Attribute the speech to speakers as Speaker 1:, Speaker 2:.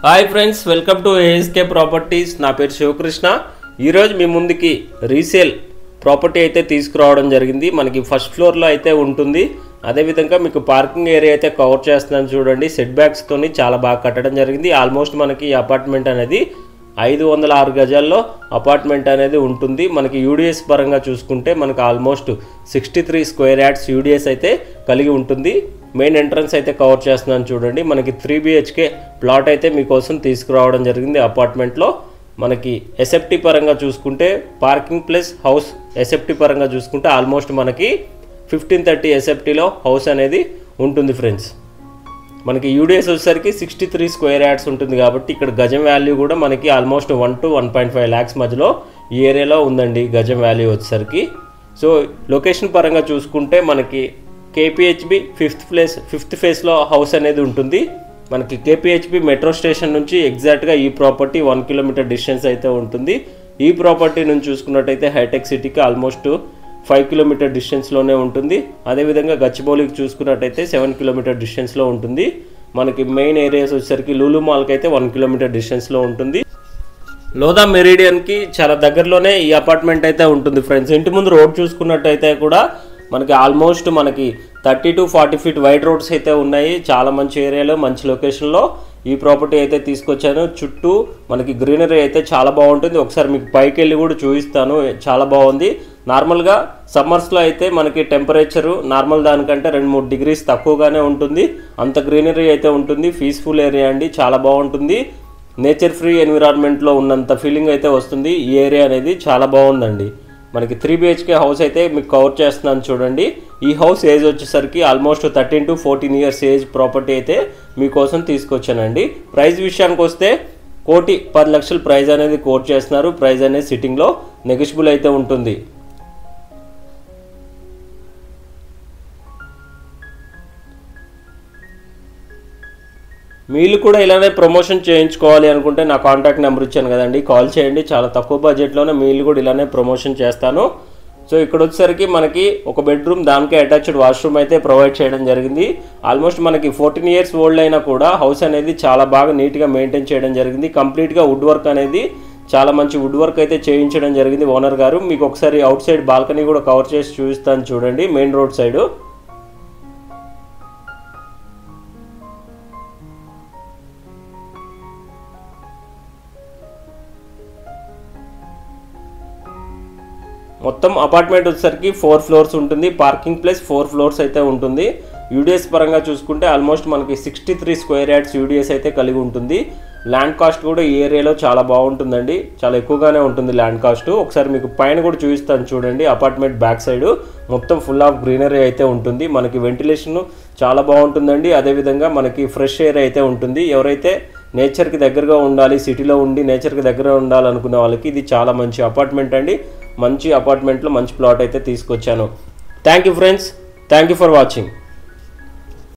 Speaker 1: Hi friends, welcome to ASK properties. నా పేరు శివకృష్ణ. ఈరోజు మీ ముందుకి రీసేల్ ప్రాపర్టీ అయితే తీసుకురావడం జరిగింది. మనకి ఫస్ట్ ఫ్లోర్లో అయితే ఉంటుంది. అదేవిధంగా మీకు పార్కింగ్ ఏరియా అయితే కవర్ చేస్తున్నాను చూడండి. సెట్ బ్యాక్స్తోని చాలా బాగా కట్టడం జరిగింది. ఆల్మోస్ట్ మనకి ఈ అపార్ట్మెంట్ అనేది 506 గజాల్లో అపార్ట్మెంట్ అనేది ఉంటుంది. మనకి యూడిఎస్ పరంగా చూసుకుంటే మనకు ఆల్మోస్ట్ 63 స్క్వేర్ యార్డ్స్ యూడిఎస్ అయితే కలిగి ఉంటుంది. మెయిన్ ఎంట్రన్స్ అయితే కవర్ చేస్తున్నాను చూడండి. మనకి 3 BHK ప్లాట్ అయితే మీకోసం తీసుకురావడం జరిగింది. అపార్ట్మెంట్లో మనకి ఎస్ఎఫ్టీ పరంగా చూసుకుంటే పార్కింగ్ ప్లస్ హౌస్ ఎస్ఎఫ్టీ పరంగా చూసుకుంటే ఆల్మోస్ట్ మనకి 1530 ఎస్ఎఫ్టీలో హౌస్ అనేది ఉంటుంది ఫ్రెండ్స్. మనకి యూడిఎస్ వచ్చేసరికి 63 స్క్వేర్ యార్డ్స్ ఉంటుంది కాబట్టి ఇక్కడ గజం వాల్యూ కూడా మనకి ఆల్మోస్ట్ 1 to 1.5 lakhs మధ్యలో ఈ ఏరియాలో ఉందండి గజం వాల్యూ వచ్చేసరికి. సో లొకేషన్ పరంగా చూసుకుంటే మనకి KPHB ఫిఫ్త్ ఫేస్లో హౌస్ అనేది ఉంటుంది. మనకి KPHB మెట్రో స్టేషన్ నుంచి ఎగ్జాక్ట్గా ఈ ప్రాపర్టీ 1 kilometer డిస్టెన్స్ అయితే ఉంటుంది. ఈ ప్రాపర్టీ నుంచి చూసుకున్నట్టయితే హైటెక్ సిటీకి ఆల్మోస్ట్ 5 kilometer డిస్టెన్స్లోనే ఉంటుంది. అదేవిధంగా గచ్చిబౌలికి చూసుకున్నట్టయితే 7 kilometer డిస్టెన్స్లో ఉంటుంది. మనకి మెయిన్ ఏరియాస్ వచ్చేసరికి లూలు మాల్కి అయితే 1 kilometer డిస్టెన్స్లో ఉంటుంది. లోదా మెరిడియన్కి చాలా దగ్గరలోనే ఈ అపార్ట్మెంట్ అయితే ఉంటుంది ఫ్రెండ్స్. ఇంటి ముందు రోడ్ చూసుకున్నట్టయితే కూడా మనకి ఆల్మోస్ట్ మనకి 30 to 40 feet వైడ్ రోడ్స్ అయితే ఉన్నాయి. చాలా మంచి ఏరియాలో మంచి లొకేషన్లో ఈ ప్రాపర్టీ అయితే తీసుకొచ్చాను. చుట్టూ మనకి గ్రీనరీ అయితే చాలా బాగుంటుంది. ఒకసారి మీకు పైకి వెళ్ళి కూడా చూపిస్తాను. చాలా బాగుంది. నార్మల్గా సమ్మర్స్లో అయితే మనకి టెంపరేచరు నార్మల్ దానికంటే 2-3 degrees తక్కువగానే ఉంటుంది. అంత గ్రీనరీ అయితే ఉంటుంది. పీస్ఫుల్ ఏరియా అండి, చాలా బాగుంటుంది. నేచర్ ఫ్రీ ఎన్విరాన్మెంట్లో ఉన్నంత ఫీలింగ్ అయితే వస్తుంది. ఈ ఏరియా అనేది చాలా బాగుందండి. మనకి 3 BHK హౌస్ అయితే మీకు కవర్ చేస్తున్నాను చూడండి. ఈ హౌస్ ఏజ్ వచ్చేసరికి almost 13 to 14 years age property అయితే మీకోసం తీసుకొచ్చానండి. ప్రైస్ విషయానికి వస్తే 1,10,00,000 ప్రైస్ అనేది కోట్ చేస్తున్నారు. ప్రైస్ అనేది సిట్టింగ్లో నెగోషియబుల్ అయితే ఉంటుంది. మీరు కూడా ఇలానే ప్రమోషన్ చేయించుకోవాలి అనుకుంటే నా కాంటాక్ట్ నెంబర్ ఇచ్చాను కదండి, కాల్ చేయండి. చాలా తక్కువ బడ్జెట్లోనే మీరు కూడా ఇలానే ప్రమోషన్ చేస్తాను. సో ఇక్కడ వచ్చేసరికి మనకి ఒక బెడ్రూమ్, దానికి అటాచ్డ్ వాష్రూమ్ అయితే ప్రొవైడ్ చేయడం జరిగింది. ఆల్మోస్ట్ మనకి 14 years ఓల్డ్ అయినా కూడా హౌస్ అనేది చాలా బాగా నీట్గా మెయింటైన్ చేయడం జరిగింది. కంప్లీట్గా వుడ్ వర్క్ అనేది చాలా మంచి వుడ్ వర్క్ అయితే చేయించడం జరిగింది ఓనర్ గారు. మీకు ఒకసారి అవుట్ సైడ్ బాల్కనీ కూడా కవర్ చేసి చూపిస్తాను చూడండి. మెయిన్ రోడ్ సైడు మొత్తం అపార్ట్మెంట్ వచ్చేసరికి 4 floors ఉంటుంది. పార్కింగ్ ప్లస్ 4 floors అయితే ఉంటుంది. యూడిఎస్ పరంగా చూసుకుంటే ఆల్మోస్ట్ మనకి 63 స్క్వేర్ యార్డ్స్ యూడిఎస్ అయితే కలిగి ఉంటుంది. ల్యాండ్ కాస్ట్ కూడా ఈ ఏరియాలో చాలా బాగుంటుందండి, చాలా ఎక్కువగానే ఉంటుంది ల్యాండ్ కాస్ట్. ఒకసారి మీకు పైన కూడా చూపిస్తాను చూడండి. అపార్ట్మెంట్ బ్యాక్ సైడ్ మొత్తం ఫుల్ ఆఫ్ గ్రీనరీ అయితే ఉంటుంది. మనకి వెంటిలేషన్ చాలా బాగుంటుందండి. అదేవిధంగా మనకి ఫ్రెష్ ఎయిర్ అయితే ఉంటుంది. ఎవరైతే నేచర్కి దగ్గరగా ఉండాలి, సిటీలో ఉండి నేచర్కి దగ్గర ఉండాలనుకునే వాళ్ళకి ఇది చాలా మంచి అపార్ట్మెంట్ అండి. మంచి అపార్ట్మెంట్లో మంచి ప్లాట్ అయితే తీసుకొచ్చాను. Thank you friends, thank you for watching.